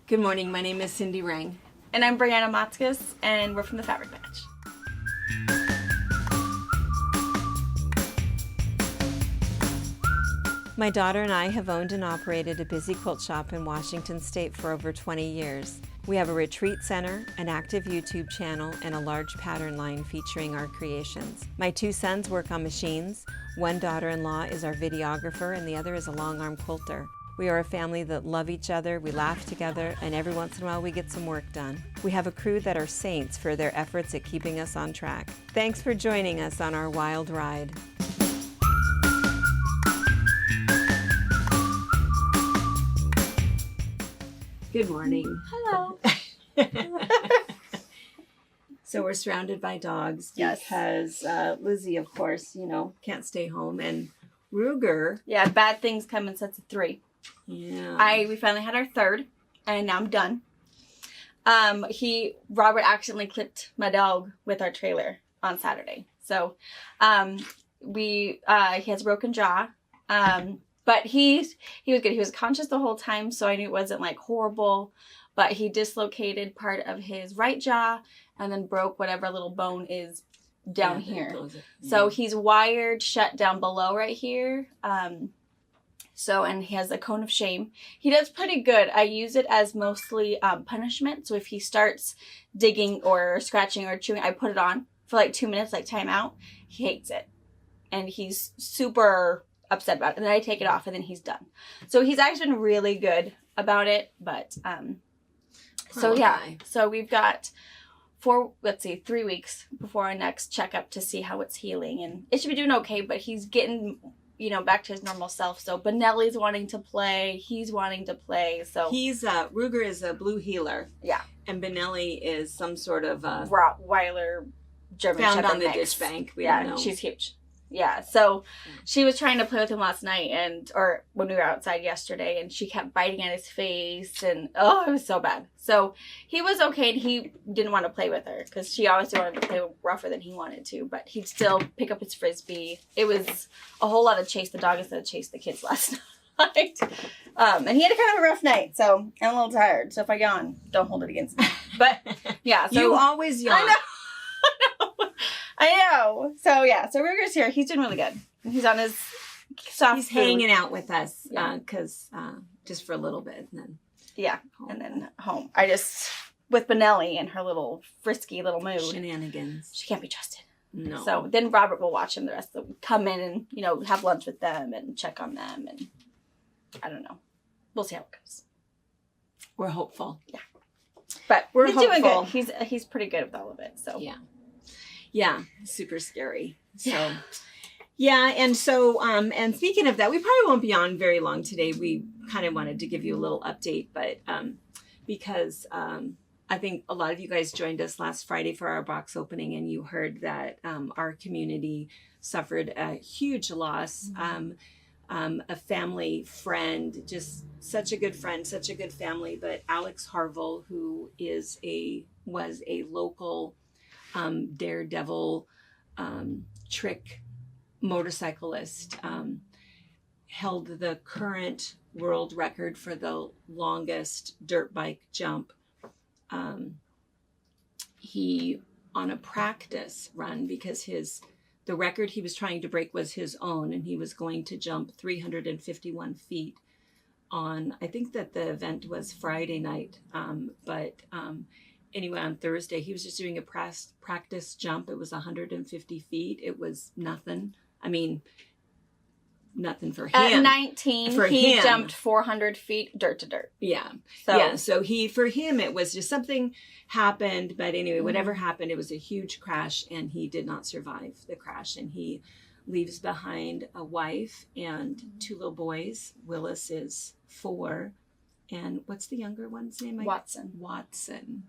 Good morning, my name is Cindy Rang. And I'm Brianna Motzkus, and we're from the FabriChat. My daughter and I have owned and operated a busy quilt shop in Washington State for over 20 years. We have a retreat center, an active YouTube channel, and a large pattern line featuring our creations. My two sons work on machines. One daughter-in-law is our videographer, and the other is a long-arm quilter. We are a family that love each other, we laugh together, and every once in a while we get some work done. We have a crew that are saints for their efforts at keeping us on track. Thanks for joining us on our wild ride. Good morning. Hello. So we're surrounded by dogs Yes. because Lizzie, of course, can't stay home, and Ruger. Yeah, bad things come in sets of 3. Yeah. We finally had our third, and now I'm done. Robert accidentally clipped my dog with our trailer on Saturday. So, he has a broken jaw. But he was good. He was conscious the whole time, so I knew it wasn't like horrible. But he dislocated part of his right jaw and then broke whatever little bone is down here. So he's wired shut down below right here. And he has a cone of shame. He does pretty good. I use it as mostly punishment. So if he starts digging or scratching or chewing, I put it on for like 2 minutes, like time out. He hates it. And he's super upset about it. And then I take it off and then he's done. So he's actually been really good about it. But, So we've got 3 weeks before our next checkup to see how it's healing. And it should be doing okay, but he's getting, back to his normal self. So Benelli's wanting to play. He's wanting to play. So he's, Ruger is a blue heeler. Yeah. And Benelli is some sort of Rottweiler German found Shepherd on the mix. ditch bank. We don't know. She's huge. Yeah, so she was trying to play with him last night or when we were outside yesterday, and she kept biting at his face, and it was so bad. So he was okay, and he didn't want to play with her because she always wanted to play rougher than he wanted to, but he'd still pick up his Frisbee. It was a whole lot of chase the dog instead of chase the kids last night. And he had a kind of a rough night, so I'm a little tired. So if I yawn, don't hold it against me. But yeah, so you always yawn. I know. I know. So yeah, so Ruger's here. He's doing really good. He's on his soft He's food. hanging out with us Yeah. because just for a little bit. And then home. And then home. With Benelli and her little frisky little mood. Shenanigans. She can't be trusted. No. So then Robert will watch him the rest of the week. Come in and, have lunch with them and check on them. And I don't know. We'll see how it goes. We're hopeful. Yeah. But We're he's doing hopeful. good. He's pretty good with all of it. So Yeah, super scary. So, and so, and speaking of that, we probably won't be on very long today. We kind of wanted to give you a little update, but because I think a lot of you guys joined us last Friday for our box opening, and you heard that our community suffered a huge loss. A family friend, just such a good friend, such a good family, but Alex Harvill, who was a local daredevil trick motorcyclist, held the current world record for the longest dirt bike jump. He, on a practice run, because the record he was trying to break was his own, and he was going to jump 351 feet on, I think that the event was Friday night, anyway, on Thursday, he was just doing a practice jump. It was 150 feet. It was nothing. I mean, nothing for him. At 19, he jumped 400 feet dirt to dirt. Yeah. So For him, it was just something happened. But anyway, whatever happened, it was a huge crash, and he did not survive the crash. And he leaves behind a wife and 2 little boys. Willis is 4. And what's the younger one's name? Watson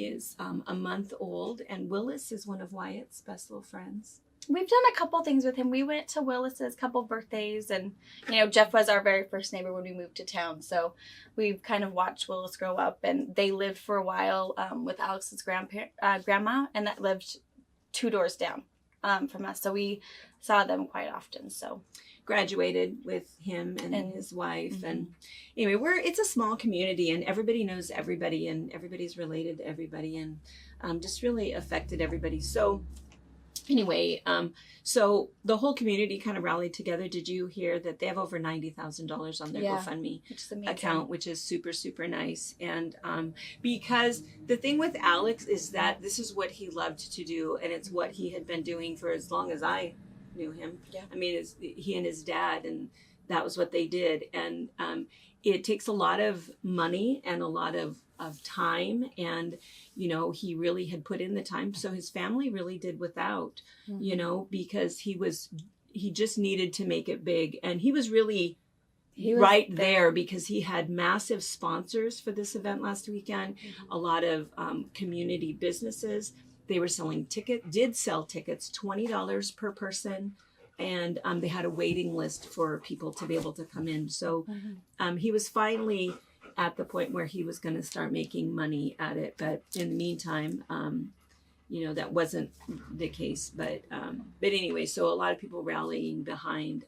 is a month old, and Willis is one of Wyatt's best little friends. We've done a couple things with him. We went to Willis's couple birthdays, and Jeff was our very first neighbor when we moved to town, so we've kind of watched Willis grow up. And they lived for a while with Alex's grandma, and that lived 2 doors down from us, so we saw them quite often. So graduated with him and his wife. And anyway, it's a small community, and everybody knows everybody, and everybody's related to everybody, and just really affected everybody. So anyway, so the whole community kind of rallied together. Did you hear that they have over $90,000 on their GoFundMe account, which is super, super nice. And because the thing with Alex is that this is what he loved to do, and it's what he had been doing for as long as I knew him. I mean, it's he and his dad, and that was what they did. And it takes a lot of money and a lot of time, and he really had put in the time, so his family really did without, because he just needed to make it big, and he was right there because he had massive sponsors for this event last weekend. A lot of community businesses, they were selling tickets, $20 per person. And they had a waiting list for people to be able to come in. So he was finally at the point where he was going to start making money at it. But in the meantime, that wasn't the case. But anyway, so a lot of people rallying behind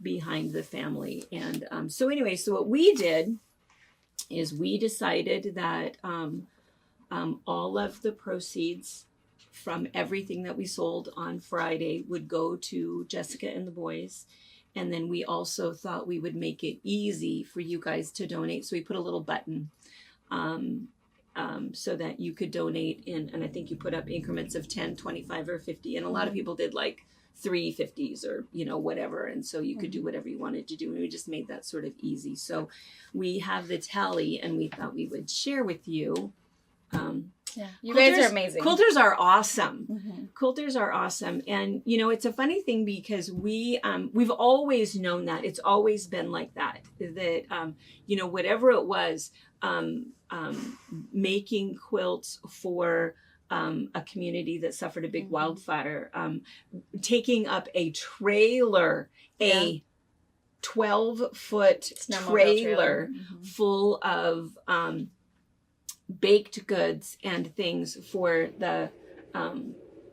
the family. And so anyway, so what we did is we decided that all of the proceeds from everything that we sold on Friday would go to Jessica and the boys. And then we also thought we would make it easy for you guys to donate. So we put a little button so that you could donate and I think you put up increments of 10, 25, or 50. And a lot of people did like 3 50s or, whatever. And so you could do whatever you wanted to do. And we just made that sort of easy. So we have the tally, and we thought we would share with you. You guys are amazing. Quilters are awesome. Quilters are awesome. And, it's a funny thing because we've always known that. It's always been like that, whatever it was, making quilts for a community that suffered a big wildfire, taking up a trailer, a 12-foot trailer full of baked goods and things for the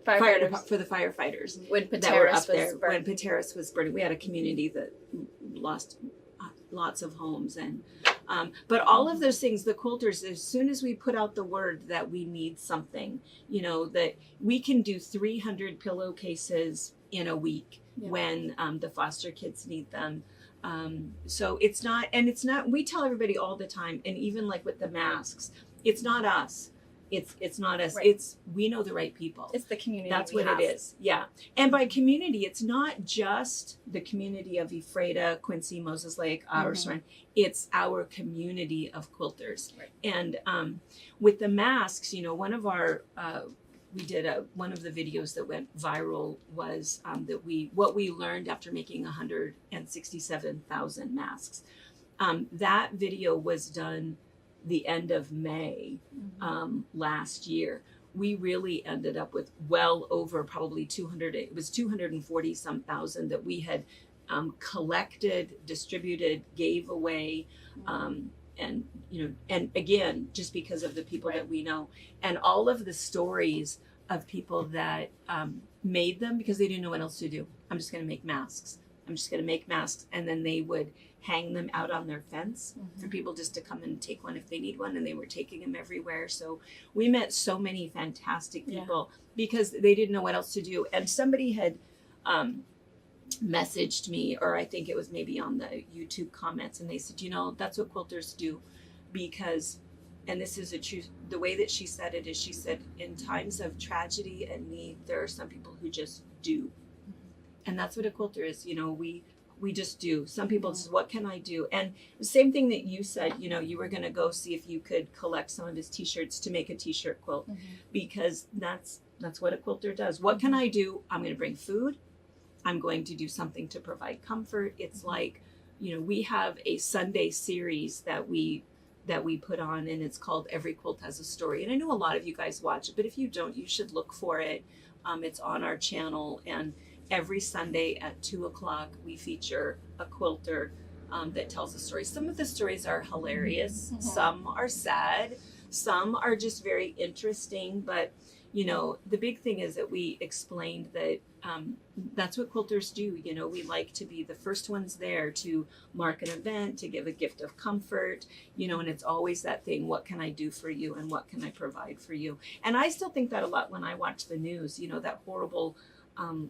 firefighters when that were up there burning. when Pateros was burning. We had a community that lost lots of homes, and but all of those things, the Quilters, as soon as we put out the word that we need something, that we can do 300 pillowcases in a week when the foster kids need them. So it's not, we tell everybody all the time, and even like with the masks, it's not us. It's not us. Right. It's, we know the right people. It's the community. That's what it is. Yeah. And by community, it's not just the community of Ephrata, Quincy, Moses Lake, our surrounding. It's our community of quilters. Right. And with the masks, one of our, we did one of the videos that went viral was what we learned after making 167,000 masks. That video was done the end of May last year. We really ended up with well over probably 240 some thousand that we had collected, distributed, gave away, and again, just because of the people that we know, and all of the stories of people that made them because they didn't know what else to do. I'm just going to make masks. And then they would hang them out on their fence for people just to come and take one if they need one, and they were taking them everywhere. So we met so many fantastic people because they didn't know what else to do. And somebody had messaged me, or I think it was maybe on the YouTube comments, and they said, that's what quilters do, because, and this is the way that she said it is, she said, in times of tragedy and need, there are some people who just do. And that's what a quilter is. We just do. Some people say, what can I do? And the same thing that you said, you were going to go see if you could collect some of his t-shirts to make a t-shirt quilt, because that's what a quilter does. What can I do? I'm going to bring food. I'm going to do something to provide comfort. It's like, we have a Sunday series that we put on, and it's called Every Quilt Has a Story. And I know a lot of you guys watch it, but if you don't, you should look for it. It's on our channel, and every Sunday at 2:00, we feature a quilter that tells a story. Some of the stories are hilarious. Some are sad. Some are just very interesting. But, you know, the big thing is that we explained that that's what quilters do. You know, we like to be the first ones there to mark an event, to give a gift of comfort, you know, and it's always that thing, what can I do for you and what can I provide for you? And I still think that a lot when I watch the news, you know, that horrible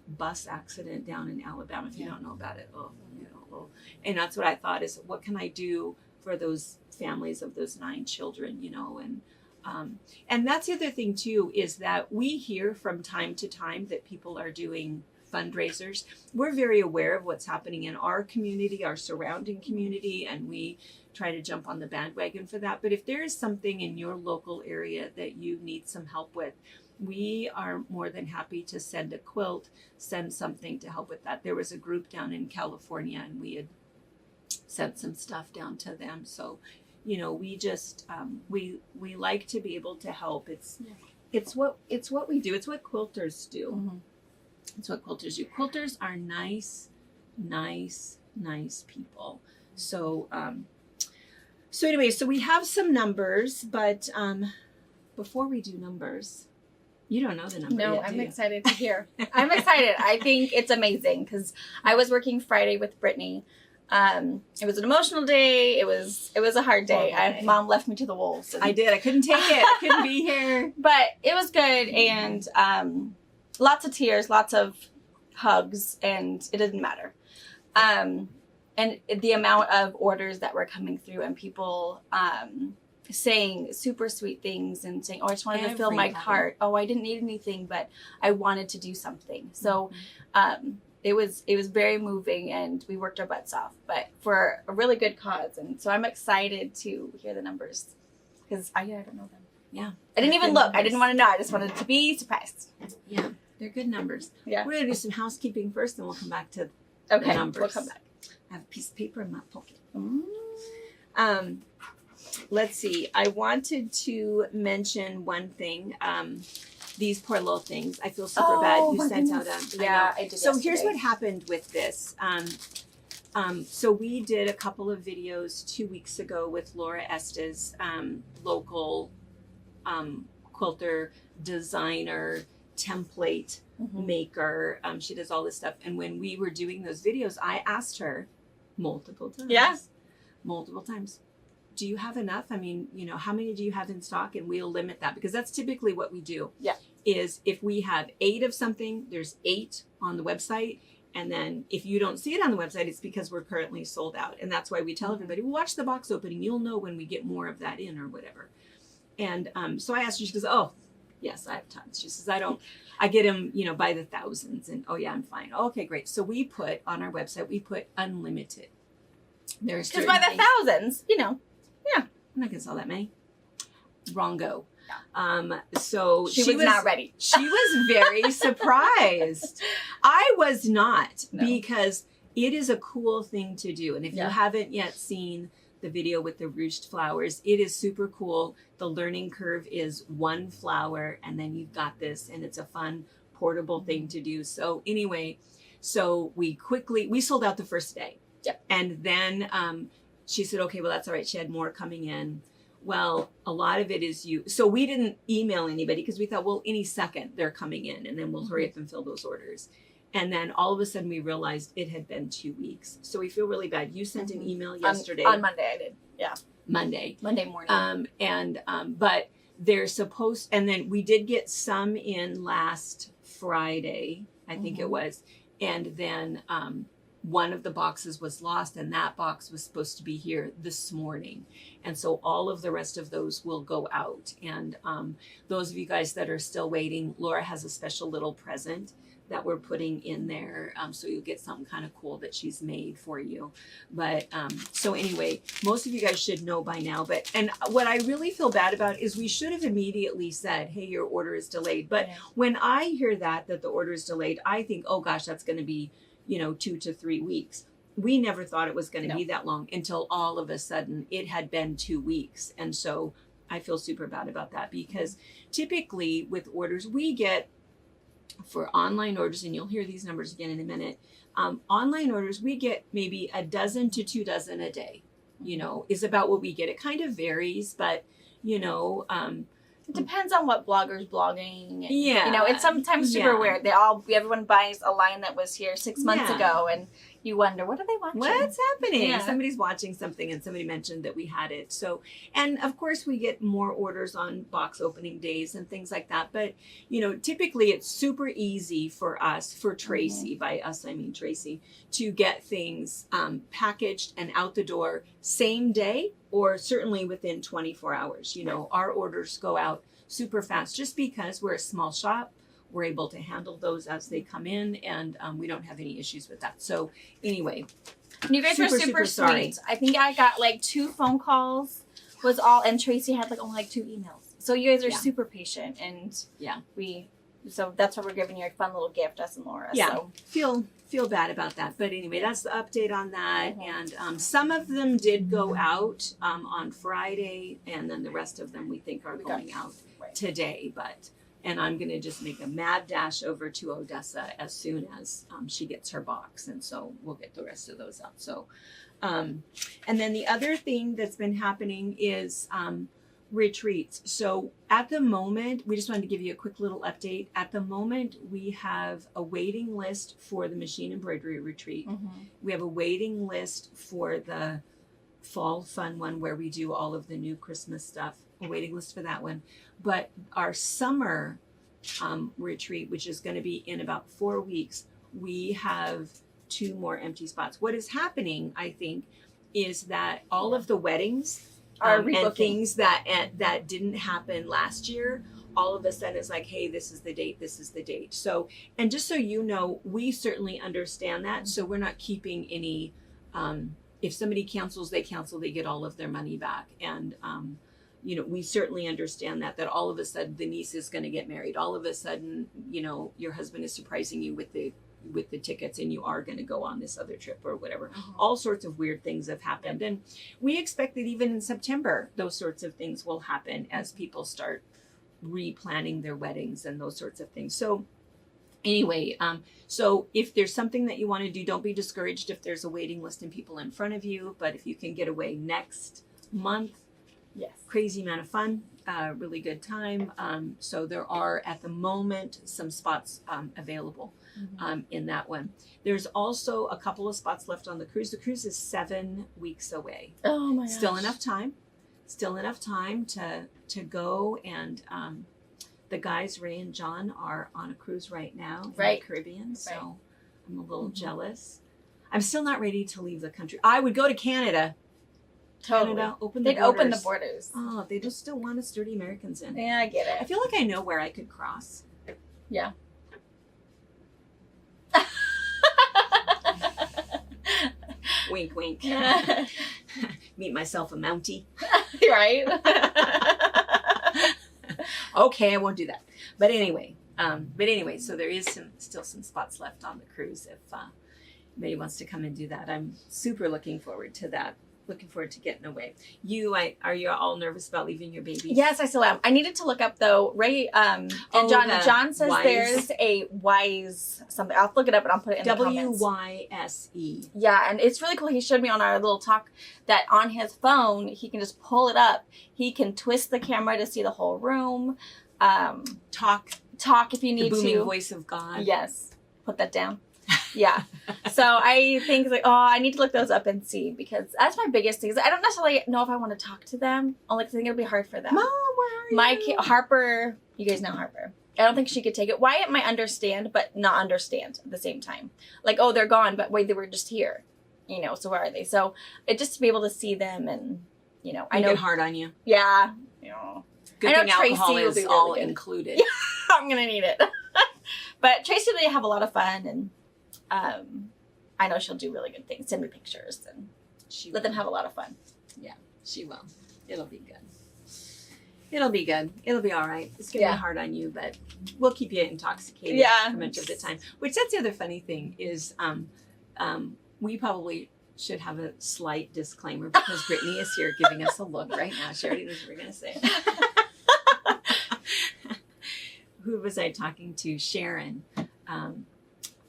bus accident down in Alabama. If you don't know about it, and that's what I thought is, what can I do for those families of those 9 children, you know? And that's the other thing too, is that we hear from time to time that people are doing fundraisers. We're very aware of what's happening in our community, our surrounding community, and we try to jump on the bandwagon for that. But if there is something in your local area that you need some help with, we are more than happy to send a quilt, send something to help with that. There was a group down in California, and we had sent some stuff down to them. So, you know, we just we like to be able to help. It's what we do. It's what quilters do. Mm-hmm. It's what quilters do. Quilters are nice people. So so anyway, so we have some numbers, but before we do numbers, you don't know the number No, yet, I'm do you? excited to hear. I'm excited. I think it's amazing because I was working Friday with Brittany. It was an emotional day. It was a hard day. Horrible day. Mom left me to the wolves. I did. I couldn't take it. I couldn't be here. But it was good, and lots of tears, lots of hugs, and it didn't matter. And the amount of orders that were coming through, and people saying super sweet things and saying, oh, I just wanted to fill my cart. Oh, I didn't need anything, but I wanted to do something. So it was very moving, and we worked our butts off, but for a really good cause. And so I'm excited to hear the numbers because I don't know them. Yeah. I didn't even look. I didn't want to know. I just wanted to be surprised. Yeah. They're good numbers. Yeah. We're going to do some housekeeping first, and we'll come back to Okay, the numbers. we'll come back. I have a piece of paper in my pocket. Mm. Let's see. I wanted to mention one thing. These poor little things. I feel super bad. You my sent goodness. out Yeah, I did So here's yesterday. what happened with this. So we did a couple of videos 2 weeks ago with Laura Estes, local quilter, designer, template maker. She does all this stuff. And when we were doing those videos, I asked her multiple times, do you have enough? I mean, you know, how many do you have in stock? And we'll limit that, because that's typically what we do. Yeah. Is if we have 8 of something, there's 8 on the website. And then if you don't see it on the website, it's because we're currently sold out. And that's why we tell everybody, well, watch the box opening. You'll know when we get more of that in or whatever. And so I asked her, she goes, oh, yes, I have tons. She says, I get them, you know, by the thousands. And oh yeah, I'm fine. Okay, great. So we put on our website, we put unlimited. There's Because by the thousands, you know. I'm not gonna sell that many. Wrongo. So She was not ready. She was very surprised. I was not, because it is a cool thing to do. And if you haven't yet seen the video with the ruched flowers, it is super cool. The learning curve is 1 flower, and then you've got this, and it's a fun portable thing to do. So anyway, so we sold out the first day. Yep. And then she said, okay, well, that's all right. She had more coming in. Well, a lot of it is so we didn't email anybody because we thought, well, any second they're coming in, and then we'll hurry up and fill those orders. And then all of a sudden we realized it had been 2 weeks. So we feel really bad. You sent an email yesterday. On Monday I did. Yeah. Monday morning. But they're supposed, and then we did get some in last Friday, I think it was. And then one of the boxes was lost, and that box was supposed to be here this morning. And so all of the rest of those will go out. And those of you guys that are still waiting, Laura has a special little present that we're putting in there. So you'll get something kind of cool that she's made for you. But so anyway, most of you guys should know by now. And what I really feel bad about is we should have immediately said, hey, your order is delayed. But when I hear that the order is delayed, I think, oh gosh, that's going to be, 2 to 3 weeks. We never thought it was going to be that long until all of a sudden it had been 2 weeks. And so I feel super bad about that, because typically with orders we get for online orders, and you'll hear these numbers again in a minute, online orders, we get maybe 12 to 24 a day, is about what we get. It kind of varies, but It depends on what blogger's blogging. Yeah. You know, it's sometimes super weird. Everyone buys a line that was here 6 months ago, and you wonder, what are they watching? What's happening? Yeah. Somebody's watching something, and somebody mentioned that we had it. So, and of course we get more orders on box opening days and things like that. But, you know, typically it's super easy for us, for Tracy, by us I mean Tracy, to get things packaged and out the door same day, or certainly within 24 hours. You know, our orders go out super fast just because we're a small shop. We're able to handle those as they come in, and we don't have any issues with that. So anyway, you guys were super sorry. sweet. I think I got like 2 phone calls was all, and Tracy had like only like 2 emails. So you guys are super patient, and so that's why we're giving you a fun little gift, us and Laura. Yeah, so. feel bad about that, but anyway, that's the update on that. And some of them did go out on Friday, and then the rest of them we think are going out today. And I'm going to just make a mad dash over to Odessa as soon as she gets her box. And so we'll get the rest of those out. So, and then the other thing that's been happening is retreats. So at the moment, we just wanted to give you a quick little update. At the moment, we have a waiting list for the machine embroidery retreat. We have a waiting list for the fall fun one where we do all of the new Christmas stuff. A waiting list for that one. But our summer retreat, which is going to be in about 4 weeks, we have 2 more empty spots. What is happening, I think, is that all of the weddings and things that didn't happen last year, all of a sudden it's like, hey, this is the date. So, and just so you know, we certainly understand that. So we're not keeping any, if somebody cancels, they get all of their money back. And, you know, we certainly understand that all of a sudden the niece is going to get married. All of a sudden, you know, your husband is surprising you with the tickets and you are going to go on this other trip or whatever. All sorts of weird things have happened. And we expect that even in September, those sorts of things will happen as people start replanning their weddings and those sorts of things. So anyway, so if there's something that you want to do, don't be discouraged if there's a waiting list and people in front of you. But if you can get away next month, crazy amount of fun, really good time. So there are at the moment some spots available in that one. There's also a couple of spots left on the cruise. The cruise is 7 weeks away. Oh my gosh. Still enough time to go. And the guys, Ray and John, are on a cruise right now in the Caribbean. So I'm a little jealous. I'm still not ready to leave the country. I would go to Canada. Totally. Canada, open the borders. Oh, they just still want us dirty Americans in. Yeah, I get it. I feel like I know where I could cross. Yeah. Wink, wink. Meet myself a Mountie. Right. Okay, I won't do that. But anyway, so there is still some spots left on the cruise if anybody wants to come and do that. I'm super looking forward to that. Looking forward to getting away. Are you all nervous about leaving your baby? Yes, I still am. I needed to look up though. Ray and John says there's a WISE something. I'll look it up and I'll put it in the comments. WYSE. Yeah, and it's really cool. He showed me on our little talk that on his phone he can just pull it up. He can twist the camera to see the whole room. Talk if you need to. The booming voice of God. Yes. Put that down. Yeah. So I think like, I need to look those up and see, because that's my biggest thing. I don't necessarily know if I want to talk to them. Only because I think it'll be hard for them. Mom, where are you? My kid, Harper, you guys know Harper. I don't think she could take it. Wyatt might understand, but not understand at the same time. Like, oh, they're gone, but wait, they were just here. You know, so where are they? So it just to be able to see them and, you know, I know. Make it hard on you. Yeah. You know. Good thing alcohol Tracy is all included. Yeah, I'm going to need it. But Tracy and they have a lot of fun, and I know she'll do really good things. Send me pictures and let them have a lot of fun. Yeah, she will. It'll be good. It'll be good. It'll be all right. It's going to be hard on you, but we'll keep you intoxicated for much of the time. Which, that's the other funny thing is we probably should have a slight disclaimer, because Brittany is here giving us a look right now. She already knows what we're going to say. Who was I talking to? Sharon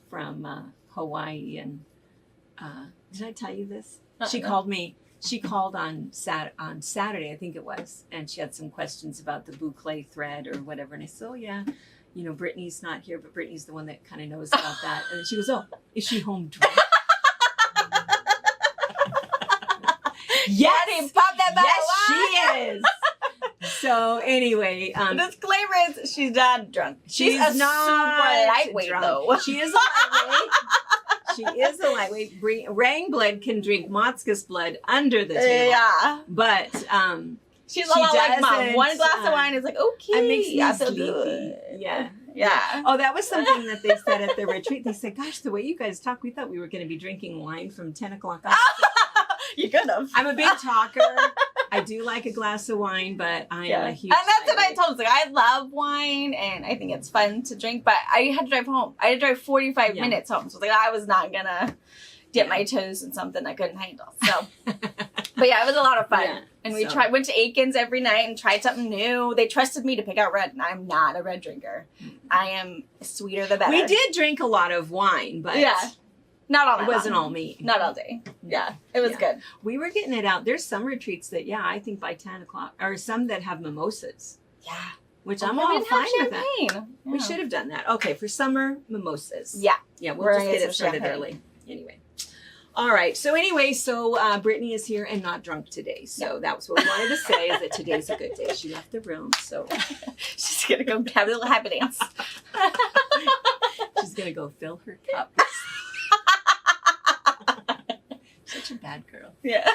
from Hawaii. And did I tell you this? She called me she called on Saturday, I think it was, and she had some questions about the boucle thread or whatever. And I said, oh yeah, you know, Brittany's not here, but Brittany's the one that kind of knows about that. And she goes, oh, is she home drunk? Yes, he popped that back. Yes, she is. So anyway, the disclaimer is she's not drunk. She's not super lightweight drunk. though. She is a lightweight. She is a lightweight. Rang blood can drink Motzkus blood under the table. Yeah, but she's she a lot like Mom. doesn't, One glass of wine is like, okay, it makes me I feel sleepy. good. Yeah. Yeah. Oh, that was something that they said at the retreat. They said, gosh, the way you guys talk, we thought we were going to be drinking wine from 10 o'clock on. You could have. I'm a big talker. I do like a glass of wine, but I am a huge And that's what I lightweight. told him. Like, I love wine and I think it's fun to drink, but I had to drive home. I had to drive 45 minutes home. So like I was not gonna dip my toes in something I couldn't handle. So but yeah, it was a lot of fun. Yeah, And we so. went to Aiken's every night and tried something new. They trusted me to pick out red, and I'm not a red drinker. I am sweeter the better. We did drink a lot of wine, but not all it night wasn't long. all me. Not all day. Yeah, it was good. We were getting it out. There's some retreats that, I think by 10 o'clock, or some that have mimosas, Yeah. which Oh, I'm we all didn't have fine with that. champagne. We Yeah. should have done that. Okay, for summer, mimosas. Yeah. Yeah, We're we'll gonna just get get it some started champagne. early. Anyway. All right. So anyway, Brittany is here and not drunk today. So that was what we wanted to say, is that today's a good day. She left the room, so She's gonna go have a little happy dance. she's going to go fill her cup. Such a bad girl. Yeah.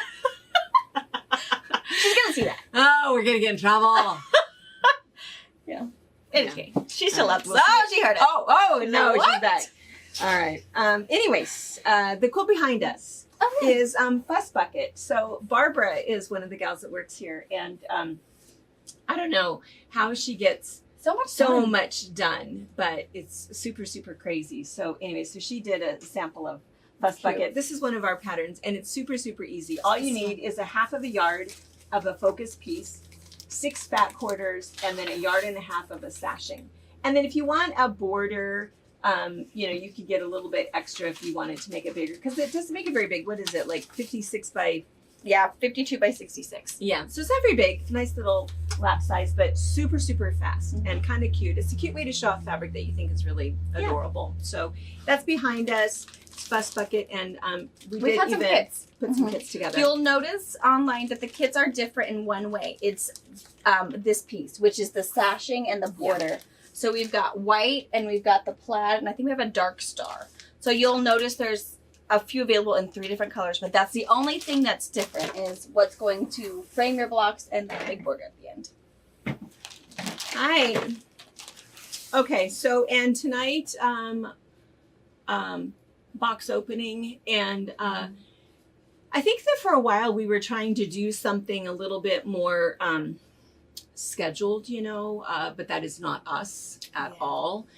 She's gonna see that. Oh, we're going to get in trouble. Okay. She still up. We'll Oh, see. she heard it. Oh, no, What? she's back. All right. Anyways, the quilt behind us Okay. is Fuss Bucket. So Barbara is one of the gals that works here, and I don't know how she gets so much done, but it's super, super crazy. So anyway, so she did a sample of Fuss Cute. Bucket. This is one of our patterns, and it's super, super easy. All you need is a half of a yard of a focus piece, 6 fat quarters, and then a yard and a half of a sashing. And then if you want a border, you could get a little bit extra if you wanted to make it bigger, because it doesn't make it very big. What is it, like 56 by... Yeah, 52 by 66. Yeah, so it's not very big. Nice little lap size, but super, super fast and kind of cute. It's a cute way to show off fabric that you think is really adorable. So that's behind us. It's Fuss Bucket, and we did had some even kits. put some kits together. You'll notice online that the kits are different in one way. It's this piece, which is the sashing and the border. So we've got white and we've got the plaid, and I think we have a dark star. So you'll notice there's a few available in 3 different colors, but that's the only thing that's different, is what's going to frame your blocks and the big border at the end. Hi. Okay, so and tonight, box opening, and I think that for a while we were trying to do something a little bit more scheduled, but that is not us at all.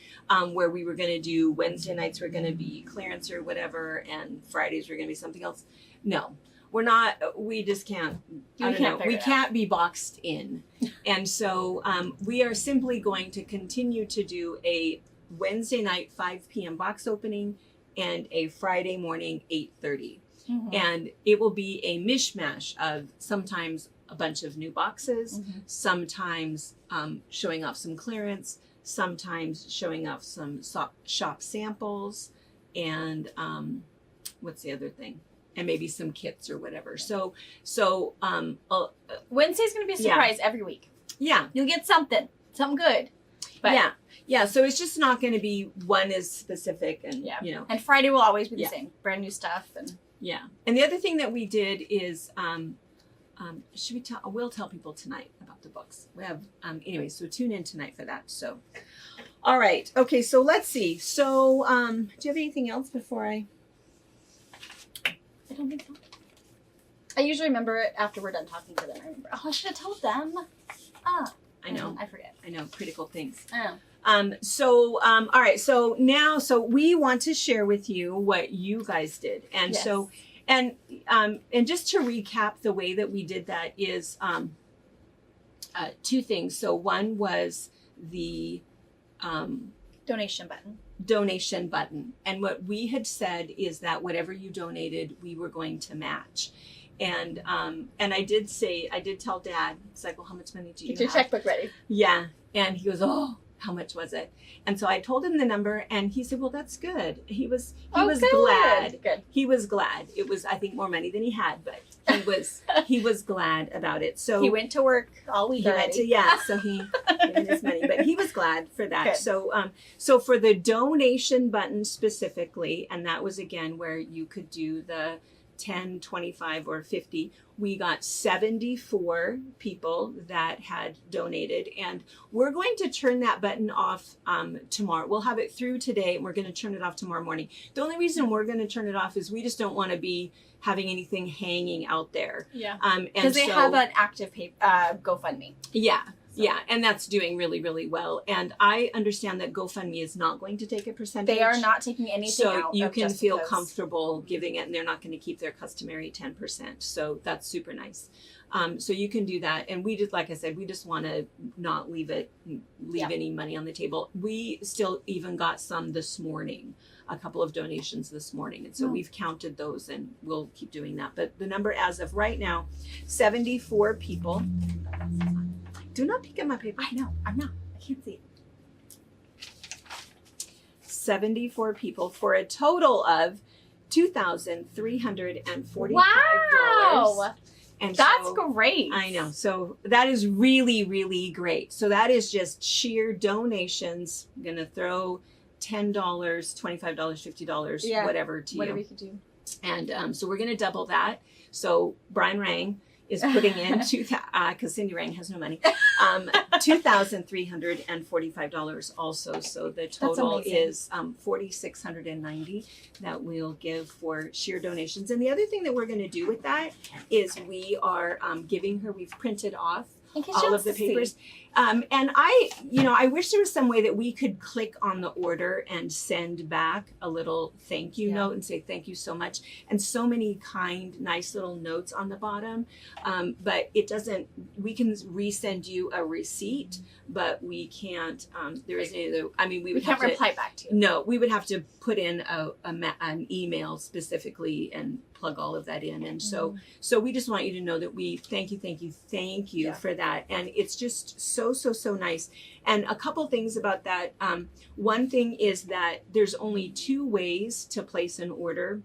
Where we were going to do Wednesday nights were going to be clearance or whatever, and Fridays were going to be something else. No, we're not. We just can't. We can't be boxed in, and so we are simply going to continue to do a Wednesday night 5 p.m. box opening and a Friday morning 8:30, and it will be a mishmash of sometimes a bunch of new boxes, sometimes showing off some clearance, sometimes showing off some shop samples, and what's the other thing? And maybe some kits or whatever. So Wednesday's going to be a surprise every week. Yeah. You'll get something good. But yeah. So it's just not going to be one is specific, and And Friday will always be the same. Brand new stuff. And And the other thing that we did is, should we tell? We'll tell people tonight about the books. We have anyway. So tune in tonight for that. So, all right. Okay. So let's see. So, do you have anything else before I don't think so. I usually remember it after we're done talking to them. I remember, I should have told them. I know. I forget. I know. Critical things. Oh. All right. So now, we want to share with you what you guys did. And and just to recap, the way that we did that is 2 things. So one was the Donation button. donation button. And what we had said is that whatever you donated, we were going to match. And I did tell Dad, it's like, well, how much money do you Get your have? checkbook ready. Yeah. And he goes, oh, how much was it? And so I told him the number, and he said, well, that's good. He was good. glad. Good. He was glad. It was, I think, more money than he had, but he was glad about it. So He went to work all week already. so he earned his money, but he was glad for that. Good. So for the donation button specifically, and that was again where you could do the 10, 25, or 50. We got 74 people that had donated, and we're going to turn that button off tomorrow. We'll have it through today, and we're going to turn it off tomorrow morning. The only reason we're going to turn it off is we just don't want to be having anything hanging out there. Yeah. Because they have an active GoFundMe. Yeah. Yeah, and that's doing really, really well. And I understand that GoFundMe is not going to take a percentage. They are not taking anything out. So you can feel comfortable giving it, and they're not going to keep their customary 10%. So that's super nice. So you can do that. And we just, like I said, we just want to not leave any money on the table. We still even got some this morning, a couple of donations this morning. And so we've counted those, and we'll keep doing that. But the number as of right now, 74 people. Do not peek at my paper. I know. I'm not. I can't see it. 74 people for a total of $2,345. Wow. And that's great. I know. So that is really, really great. So that is just sheer donations. I'm going to throw $10, $25, $50, whatever to whatever you. you could do. And so we're going to double that. So Brian Rang is putting in because Cindy Rang has no money, $2,345 also. So the total is $4,690 that we'll give for sheer donations. And the other thing that we're going to do with that is we are giving her. We've printed off all of the papers. And I wish there was some way that we could click on the order and send back a little thank you note and say thank you so much. And so many kind, nice little notes on the bottom. But it doesn't, we can resend you a receipt, but we can't, there isn't any, we would have to reply back to you. No, we would have to put in an email specifically and plug all of that in. And so we just want you to know that we thank you for that. And it's just so nice. And a couple things about that. One thing is that there's only 2 ways to place an order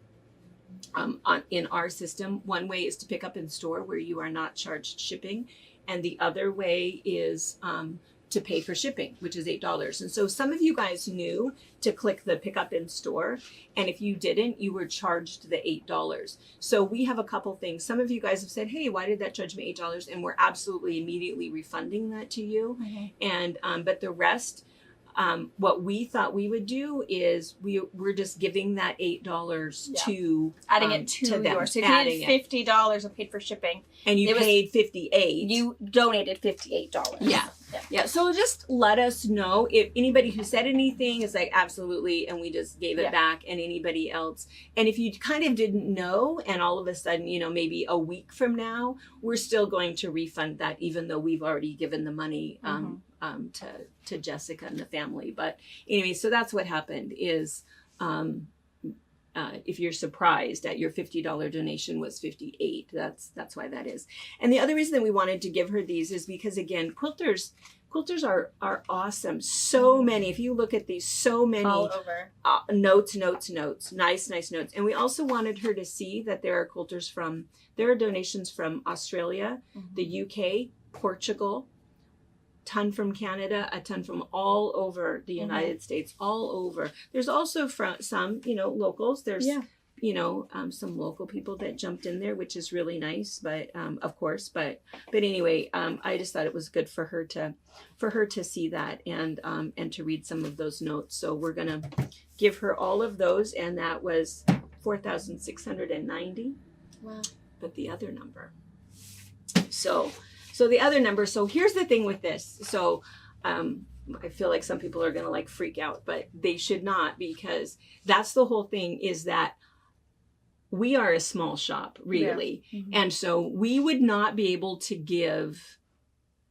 in our system. One way is to pick up in store where you are not charged shipping. And the other way is to pay for shipping, which is $8. And so some of you guys knew to click the pick up in store. And if you didn't, you were charged the $8. So we have a couple things. Some of you guys have said, hey, why did that charge me $8? And we're absolutely immediately refunding that to you. And but the rest, what we thought we would do is we're just giving that $8 to adding it to them. yours. So if you paid $50 and paid for shipping, and you paid $58, you donated $58. Yeah. So just let us know if anybody who said anything is like absolutely, and we just gave it back, and anybody else. And if you kind of didn't know, and all of a sudden, maybe a week from now, we're still going to refund that, even though we've already given the money to Jessica and the family. But anyway, so that's what happened is. If you're surprised at your $50 donation was $58, that's why that is. And the other reason that we wanted to give her these is because, again, quilters are awesome. So many. If you look at these, so many all over notes, nice notes. And we also wanted her to see that there are donations from Australia, the UK, Portugal, ton from Canada, a ton from all over the United States, all over. There's also some, locals. There's, some local people that jumped in there, which is really nice. But of course, but anyway, I just thought it was good for her to see that and to read some of those notes. So we're gonna give her all of those, and that was 4,690. Wow. But the other number. So the other number, so here's the thing with this. So I feel like some people are going to freak out, but they should not, because that's the whole thing, is that we are a small shop, really. Yeah. And so we would not be able to give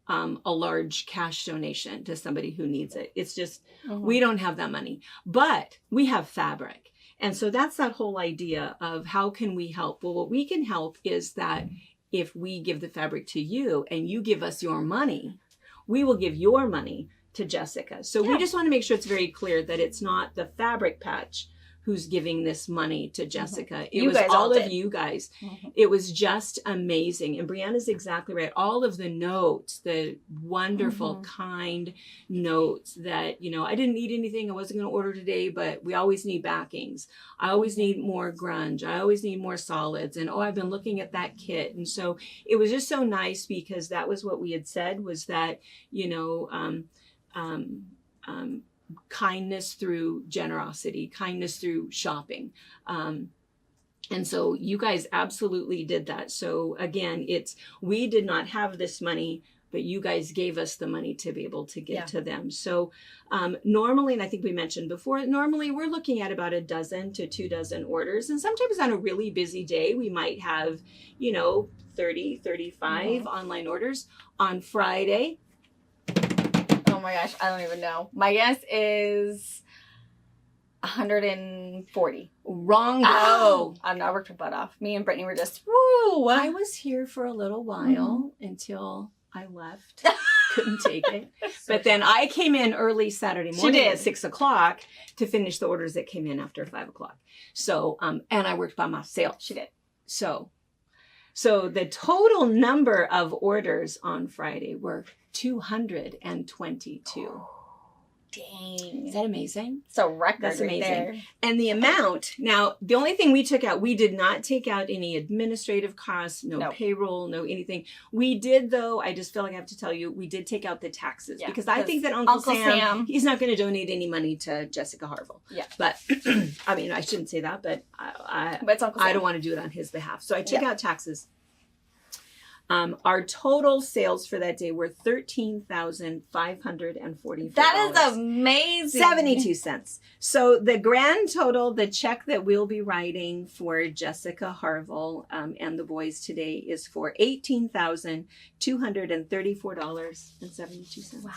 a large cash donation to somebody who needs it. It's just, we don't have that money, but we have fabric. And so that's that whole idea of how can we help? Well, what we can help is that if we give the fabric to you and you give us your money, we will give your money to Jessica. So we just want to make sure it's very clear that it's not the fabric patch who's giving this money to Jessica. It was all of you guys. It was just amazing. And Brianna's exactly right. All of the notes, the wonderful, kind notes that, you know, I didn't need anything. I wasn't going to order today, but we always need backings. I always need more grunge. I always need more solids. And, oh, I've been looking at that kit. And so it was just so nice because that was what we had said was that, you know, kindness through generosity, kindness through shopping. And so you guys absolutely did that. So again, we did not have this money, but you guys gave us the money to be able to give to them. So normally, and I think we mentioned before, normally we're looking at about 12 to 24 orders. And sometimes on a really busy day, we might have, you know, 30, 35 online orders. On Friday, oh my gosh, I don't even know. My guess is 140. Wrong. I worked my butt off. Me and Brittany were just, woo! I was here for a little while until I left. Couldn't take it. But then I came in early Saturday morning at 6 o'clock to finish the orders that came in after 5 o'clock. So, and I worked by myself. She did. So the total number of orders on Friday were 222. Dang. Is that amazing? It's a record. That's amazing. Right there. And the amount, now, the only thing we took out, we did not take out any administrative costs, no payroll, no anything. We did, though, I just feel like I have to tell you, we did take out the taxes. Because I think that Uncle Sam, he's not going to donate any money to Jessica Harvill. Yeah. But, I mean, I shouldn't say that, but but it's Uncle Sam. I don't want to do it on his behalf. So I took out taxes. Our total sales for that day were $13,544. That is amazing. 72 cents. So the grand total, the check that we'll be writing for Jessica Harvill and the boys today is for $18,234.72. Wow.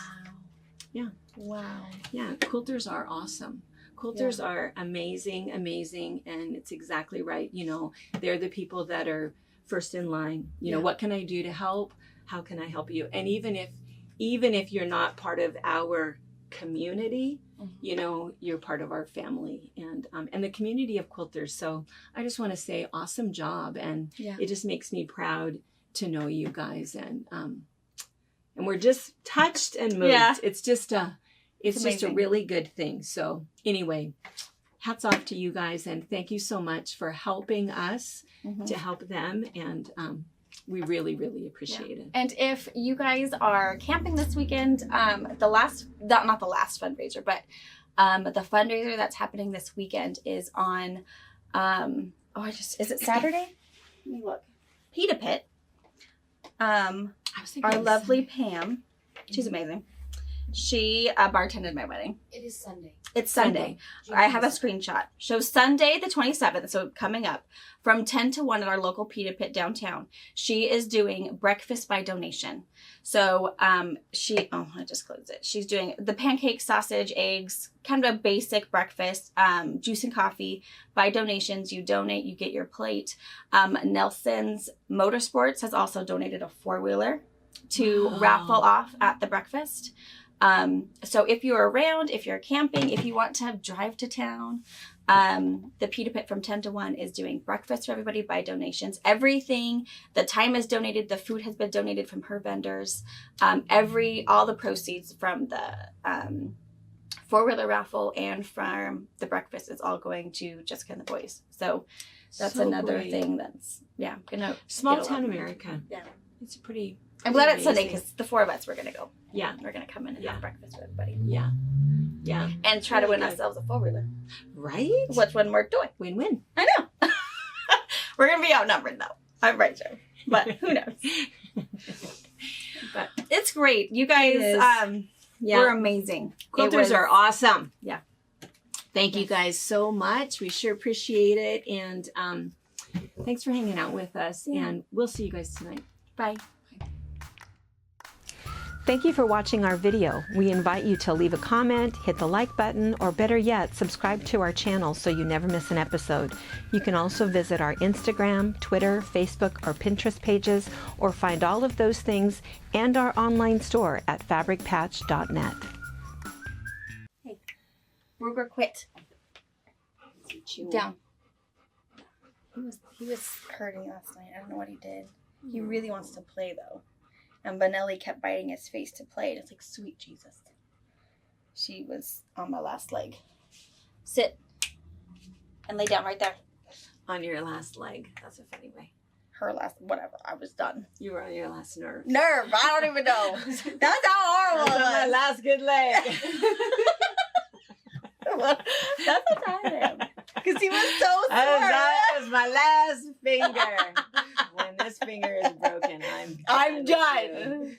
Yeah. Wow. Yeah. Quilters are awesome. Quilters are amazing, amazing. And it's exactly right. You know, they're the people that are first in line. You know, what can I do to help? How can I help you? And even if you're not part of our community, you know, you're part of our family and the community of quilters. So I just want to say awesome job. And it just makes me proud to know you guys. And we're just touched and moved. Yeah. It's just a really good thing. So anyway, hats off to you guys. And thank you so much for helping us to help them. And we really, really appreciate it. And if you guys are camping this weekend, not the last fundraiser, but the fundraiser that's happening this weekend is on, is it Saturday? Let me look. Pita Pit. Our lovely Pam, she's amazing. She bartended my wedding. It is Sunday. It's Sunday. I have a screenshot. Shows Sunday the 27th, so coming up, from 10 to 1 at our local Pita Pit downtown. She is doing breakfast by donation. So I just closed it. She's doing the pancakes, sausage, eggs, kind of a basic breakfast, juice and coffee by donations. You donate, you get your plate. Nelson's Motorsports has also donated a 4-wheeler to raffle off at the breakfast. So if you're around, if you're camping, if you want to drive to town, the Pita Pit from 10 to 1 is doing breakfast for everybody by donations. Everything, the time is donated, the food has been donated from her vendors. All the proceeds from the 4-wheeler raffle and from the breakfast is all going to Jessica and the boys. So that's another thing that's, gonna small town America. Yeah. It's pretty I'm glad it's Sunday because the 4 of us were going to go. Yeah. We're going to come in and have breakfast with everybody. Yeah. Yeah. And try to win ourselves a 4-wheeler. Right? Which one we're doing. Win-win. I know. We're going to be outnumbered though. I'm right, Joe. But who knows? But it's great. You guys were amazing. Quilters are awesome. Yeah. Thank you guys so much. We sure appreciate it. And thanks for hanging out with us. Yeah. And we'll see you guys tonight. Bye. Thank you for watching our video. We invite you to leave a comment, hit the like button, or better yet, subscribe to our channel so you never miss an episode. You can also visit our Instagram, Twitter, Facebook, or Pinterest pages, or find all of those things and our online store at fabricpatch.net. Hey, Ruger quit. Down. He was hurting last night. I don't know what he did. He really wants to play though. And Benelli kept biting his face to play. It's like, sweet Jesus. She was on my last leg. Sit. And lay down right there. On your last leg. That's a funny way. Her last, whatever. I was done. You were on your last nerve. Nerve. I don't even know. That's how horrible it was. My last good leg. That's what I am. Because he was so sore. That was my last finger. When this finger is broken, I'm done.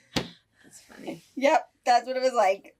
That's funny. Yep. That's what it was like.